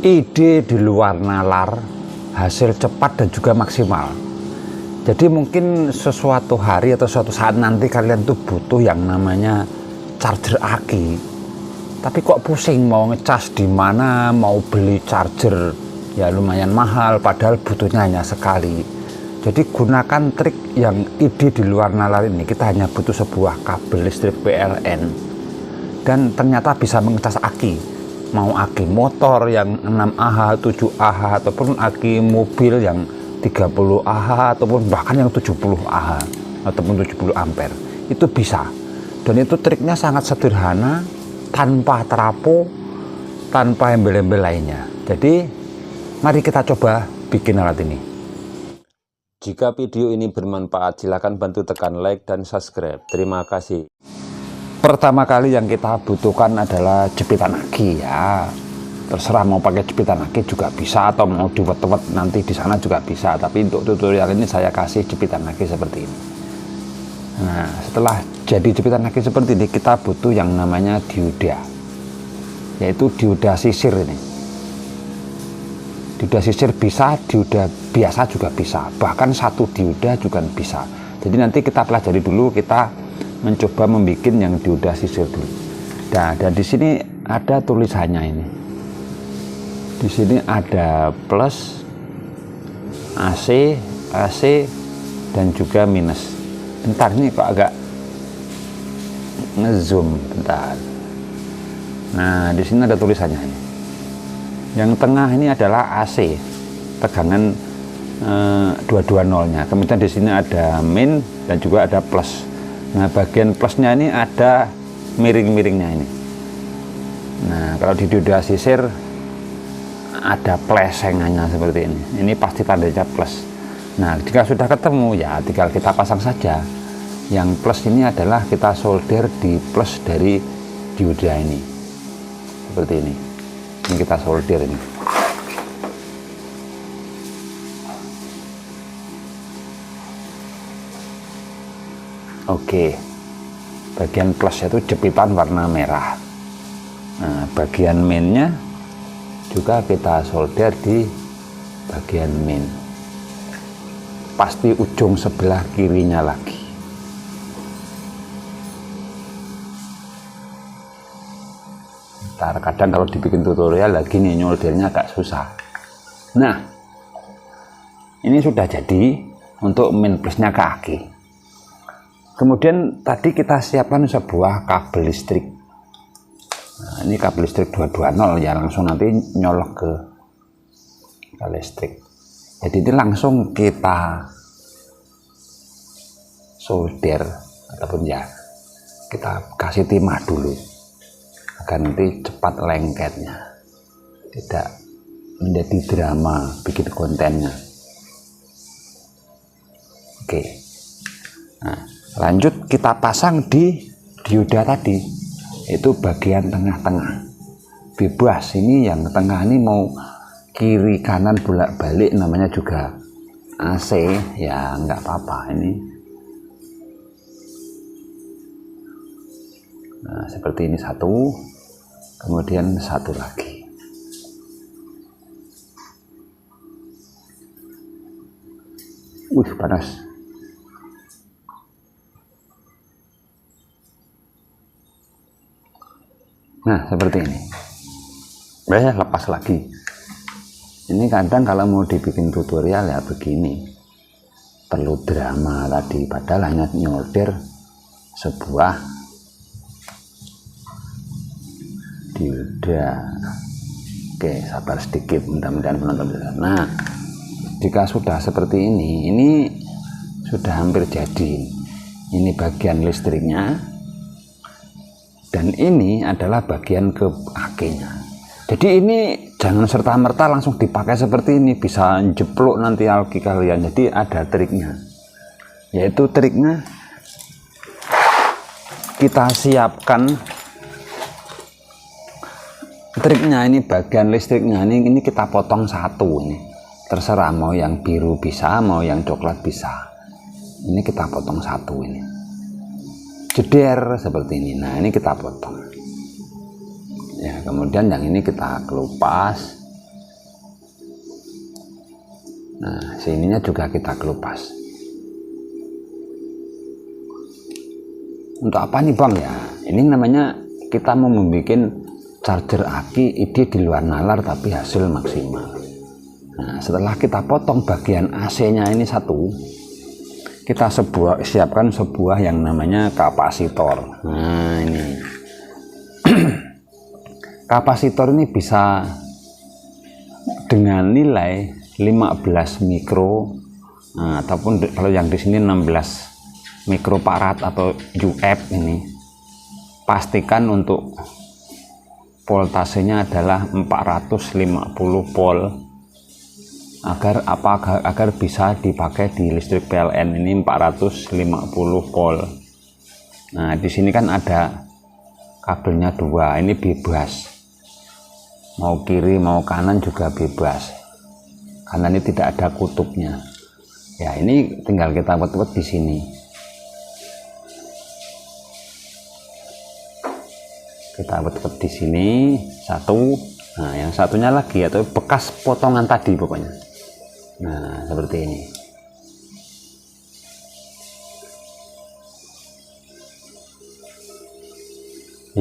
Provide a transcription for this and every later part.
ide di luar nalar, hasil cepat dan juga maksimal. Jadi mungkin sesuatu hari atau suatu saat nanti kalian tuh butuh yang namanya charger aki, tapi kok pusing mau ngecas di mana, mau beli charger ya lumayan mahal padahal butuhnya hanya sekali. Jadi gunakan trik yang ide di luar nalar ini. Kita hanya butuh sebuah kabel listrik PLN dan ternyata bisa mengecas aki, mau aki motor yang 6Ah, 7Ah, ataupun aki mobil yang 30Ah, ataupun bahkan yang 70Ah ataupun 70 ampere, itu bisa. Dan itu triknya sangat sederhana, tanpa terapo, tanpa embel-embel lainnya. Jadi mari kita coba bikin alat ini. Jika video ini bermanfaat, silakan bantu tekan like dan subscribe. Terima kasih. Pertama kali yang kita butuhkan adalah jepitan aki ya. Terserah mau pakai jepitan aki juga bisa, atau mau diwet-wet nanti di sana juga bisa. Tapi untuk tutorial ini saya kasih jepitan aki seperti ini. Nah, setelah jadi jepitan aki seperti ini, kita butuh yang namanya dioda, yaitu dioda sisir ini. Dioda sisir bisa, dioda biasa juga bisa, bahkan satu dioda juga bisa. Jadi nanti kita pelajari dulu, kita mencoba membuat yang dioda sisir dulu. Nah, dan di sini ada tulisannya ini. Di sini ada plus, AC, AC, dan juga minus. Bentar, ini kok agak ngezoom, bentar. Nah, di sini ada tulisannya ini. Yang tengah ini adalah AC, tegangan 220-nya. Kemudian di sini ada min dan juga ada plus. Nah, bagian plusnya ini ada miring-miringnya ini. Nah, kalau di dioda sisir ada plesengannya seperti ini. Ini pasti tandanya plus. Nah, jika sudah ketemu ya tinggal kita pasang saja. Yang plus ini adalah kita solder di plus dari dioda ini. Seperti ini. Ini kita solder ini. Oke, bagian plus itu jepitan warna merah. Nah, bagian minnya juga kita solder di bagian min, pasti ujung sebelah kirinya lagi. Kadang kalau dibikin tutorial lagi nih nyoldernya agak susah. Nah, ini sudah jadi untuk min plusnya ke aki. Kemudian tadi kita siapkan sebuah kabel listrik. Nah, ini kabel listrik 220 ya, langsung nanti nyolok ke listrik. Jadi ini langsung kita solder ataupun ya kita kasih timah dulu agar nanti cepat lengketnya, tidak menjadi drama bikin kontennya. Oke, nah lanjut kita pasang di dioda tadi, itu bagian tengah-tengah bebas. Ini yang tengah ini mau kiri kanan bolak-balik, namanya juga AC ya, nggak apa-apa ini. Nah, seperti ini satu, kemudian satu lagi. Panas. Nah, seperti ini. Lepas lagi. Ini kadang kalau mau dibikin tutorial ya begini, perlu drama tadi, padahal hanya nyolder sebuah dioda. Oke, sabar sedikit, mudah-mudahan penonton. Nah, jika sudah seperti ini sudah hampir jadi. Ini bagian listriknya, dan ini adalah bagian ke akinya. Jadi ini jangan serta-merta langsung dipakai seperti ini, bisa jeplok nanti aki kalian. Jadi ada triknya, yaitu triknya kita siapkan. Triknya ini bagian listriknya ini kita potong satu, ini terserah mau yang biru bisa, mau yang coklat bisa. Ini kita potong satu, ini jeder seperti ini. Nah, ini kita potong ya, kemudian yang ini kita kelupas Nah, sininya juga kita kelupas. Untuk apa nih Bang ya? Ini namanya kita mau membuat charger aki ini di luar nalar tapi hasil maksimal. Nah, setelah kita potong bagian AC-nya ini satu, kita siapkan sebuah yang namanya kapasitor. Nah, ini kapasitor ini bisa dengan nilai 15 mikro, nah, ataupun kalau yang di sini 16 mikrofarad atau UF. Ini pastikan untuk voltasenya adalah 450 volt agar bisa dipakai di listrik PLN. Ini 450 volt. Nah, di sini kan ada kabelnya dua, ini bebas, mau kiri mau kanan juga bebas karena ini tidak ada kutubnya. Ya, ini tinggal kita wet-wet di sini. Kita wet-wet di sini satu. Nah, yang satunya lagi atau bekas potongan tadi pokoknya. Nah, seperti ini.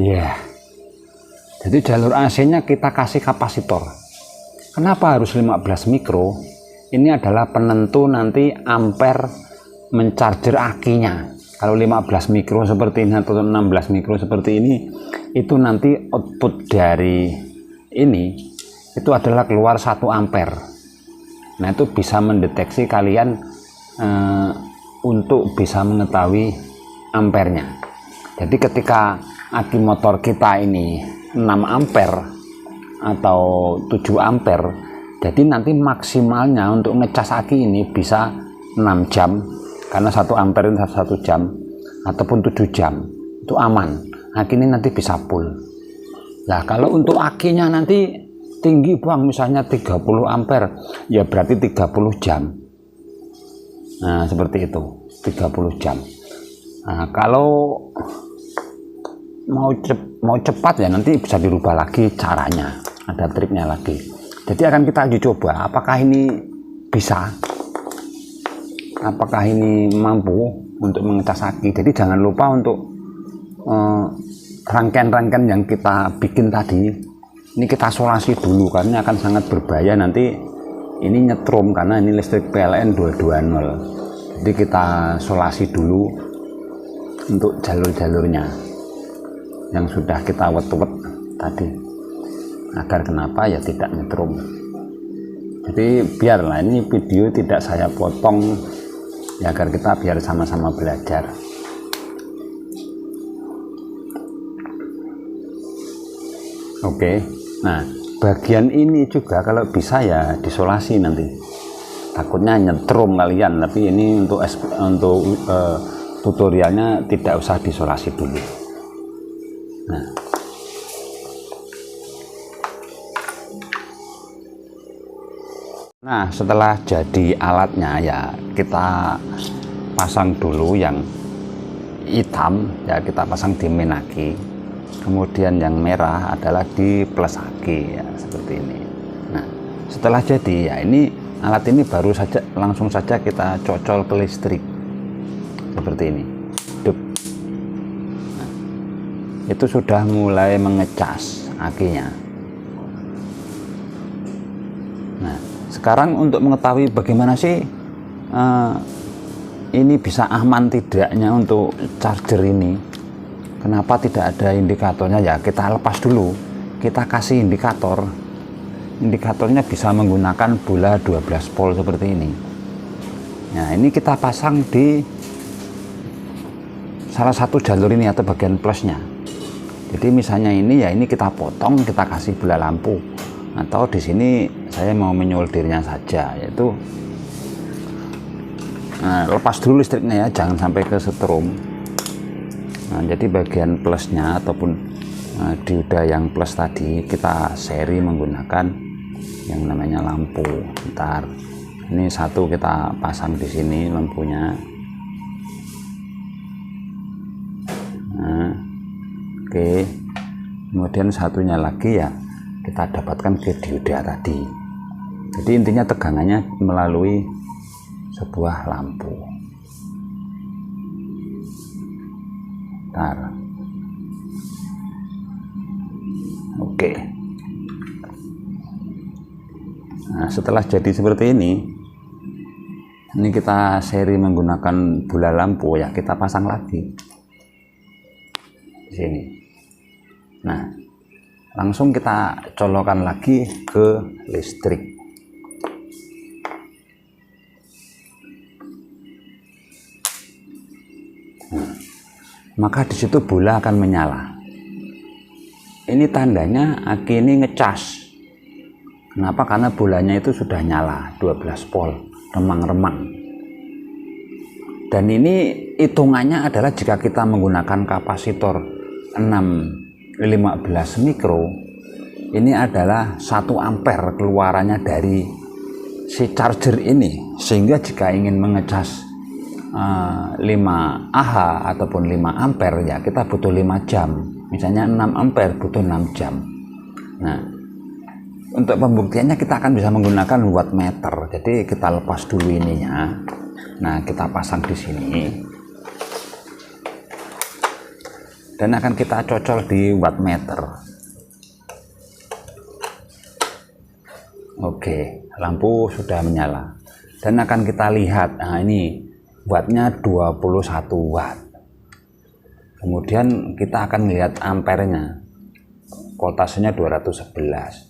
Ya, jadi jalur AC-nya kita kasih kapasitor. Kenapa harus 15 mikro? Ini adalah penentu nanti ampere mencarger akinya. Kalau 15 mikro seperti ini atau 16 mikro seperti ini, itu nanti output dari ini itu adalah keluar 1 ampere. Nah, itu bisa mendeteksi kalian untuk bisa mengetahui ampernya. Jadi ketika aki motor kita ini 6 ampere atau 7 ampere, jadi nanti maksimalnya untuk ngecas aki ini bisa 6 jam karena 1 ampere ini 1 jam, ataupun 7 jam, itu aman. Aki ini nanti bisa full. Nah, kalau untuk akinya nanti tinggi Bang, misalnya 30 ampere, ya berarti 30 jam. Nah, seperti itu, 30 jam. Nah, kalau mau cepat ya nanti bisa dirubah lagi caranya, ada triknya lagi. Jadi akan kita uji coba apakah ini bisa, apakah ini mampu untuk mengecas aki. Jadi jangan lupa untuk rangkaian-rangkaian yang kita bikin tadi ini kita solasi dulu karena akan sangat berbahaya nanti ini nyetrum karena ini listrik PLN 220. Jadi kita solasi dulu untuk jalur-jalurnya yang sudah kita wet-wet tadi, agar kenapa ya tidak nyetrum. Jadi biarlah ini video tidak saya potong ya, agar kita biar sama-sama belajar. Oke, nah bagian ini juga kalau bisa ya disolasi nanti. Takutnya nyetrum kalian, tapi ini untuk tutorialnya tidak usah disolasi dulu. Nah, setelah jadi alatnya ya kita pasang dulu yang hitam ya, kita pasang di main aki. Kemudian yang merah adalah di plus aki ya, seperti ini. Nah, setelah jadi ya ini alat ini baru saja langsung saja kita cocol ke listrik seperti ini. Nah, itu sudah mulai mengecas akinya. Nah, sekarang untuk mengetahui bagaimana sih ini bisa aman tidaknya untuk charger ini, kenapa tidak ada indikatornya ya, kita lepas dulu, kita kasih indikator. Indikatornya bisa menggunakan bola 12 volt seperti ini. Nah, ini kita pasang di salah satu jalur ini atau bagian plusnya. Jadi misalnya ini ya, ini kita potong, kita kasih bola lampu. Atau di sini saya mau menyoldernya saja, yaitu lepas dulu listriknya ya, jangan sampai kesetrum. Nah, jadi bagian plusnya ataupun dioda yang plus tadi kita seri menggunakan yang namanya lampu. Ntar ini satu kita pasang di sini lampunya. Nah, oke. Kemudian satunya lagi ya kita dapatkan ke dioda tadi. Jadi intinya tegangannya melalui sebuah lampu. Bentar. Oke. Nah, setelah jadi seperti ini kita seri menggunakan bola lampu ya, kita pasang lagi di sini. Nah, langsung kita colokan lagi ke listrik. Nah, maka di situ bola akan menyala. Ini tandanya aki ini ngecas. Kenapa? Karena bolanya itu sudah nyala 12 volt, remang-remang. Dan ini hitungannya adalah jika kita menggunakan kapasitor 15 mikro, ini adalah 1 ampere keluarannya dari si charger ini, sehingga jika ingin mengecas 5 Ah ataupun 5 ampere ya kita butuh 5 jam. Misalnya 6 ampere butuh 6 jam. Nah, untuk pembuktiannya kita akan bisa menggunakan wattmeter. Jadi kita lepas dulu ininya. Nah, kita pasang di sini. Dan akan kita cocol di wattmeter. Oke, lampu sudah menyala. Dan akan kita lihat, nah ini wattnya 21 watt. Kemudian kita akan lihat ampernya. Voltasenya 211.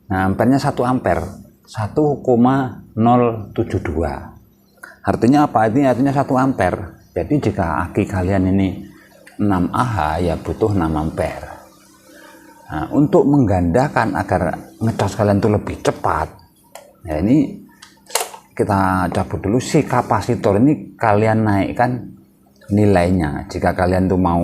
Nah, ampernya 1 ampere, 1,072. Artinya apa? Ini artinya 1 ampere. Jadi jika aki kalian ini 6 Ah ya butuh 6 ampere. Nah, untuk menggandakan agar ngecas kalian itu lebih cepat, ya ini kita cabut dulu si kapasitor ini, kalian naikkan nilainya. Jika kalian tuh mau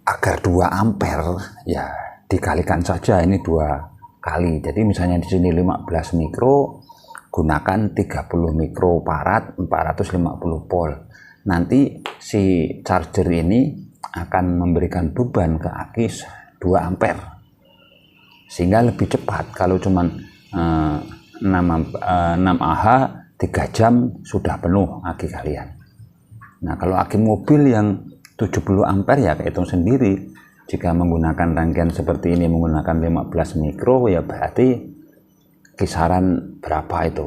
agar 2 ampere ya dikalikan saja ini 2 kali. Jadi misalnya di sini 15 mikro, gunakan 30 mikrofarad 450 volt. Nanti si charger ini akan memberikan beban ke aki 2 ampere. Sehingga lebih cepat. Kalau cuman 6 Ah 3 jam sudah penuh aki kalian. Nah, kalau aki mobil yang 70 ampere ya kehitung sendiri. Jika menggunakan rangkaian seperti ini menggunakan 15 mikro ya berarti kisaran berapa itu?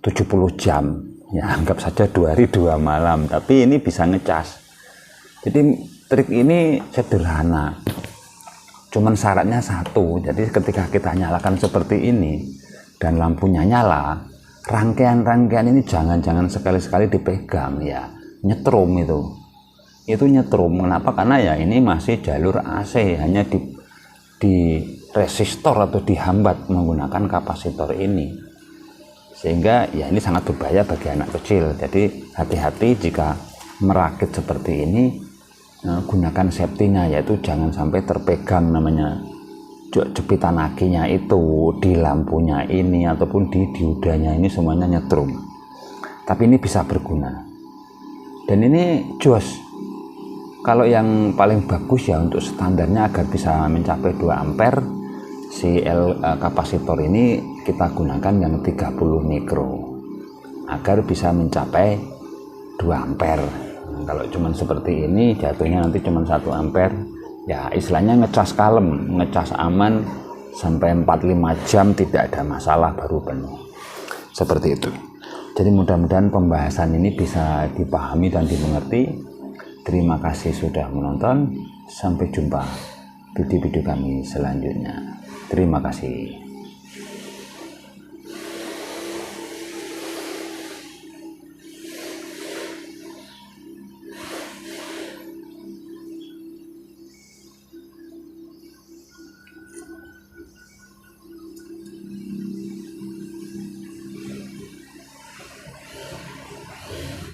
70 jam. Ya anggap saja 2 hari 2 malam, tapi ini bisa ngecas. Jadi trik ini sederhana. Cuman syaratnya satu. Jadi ketika kita nyalakan seperti ini dan lampunya nyala, rangkaian-rangkaian ini jangan sekali-sekali dipegang ya. Nyetrum itu nyetrum. Kenapa? Karena ya ini masih jalur AC, hanya di resistor atau dihambat menggunakan kapasitor ini, sehingga ya ini sangat berbahaya bagi anak kecil. Jadi hati-hati jika merakit seperti ini, gunakan safety-nya, yaitu jangan sampai terpegang namanya jepitan akinya itu di lampunya ini ataupun di diodanya ini, semuanya nyetrum. Tapi ini bisa berguna dan ini jos. Kalau yang paling bagus ya untuk standarnya agar bisa mencapai 2 ampere, si kapasitor ini kita gunakan yang 30 mikro agar bisa mencapai 2 ampere. Nah, kalau cuman seperti ini jatuhnya nanti cuma 1 ampere ya, istilahnya ngecas kalem, ngecas aman sampai 4-5 jam tidak ada masalah baru penuh. Seperti itu. Jadi mudah-mudahan pembahasan ini bisa dipahami dan dimengerti. Terima kasih sudah menonton. Sampai jumpa video-video kami selanjutnya. Terima kasih.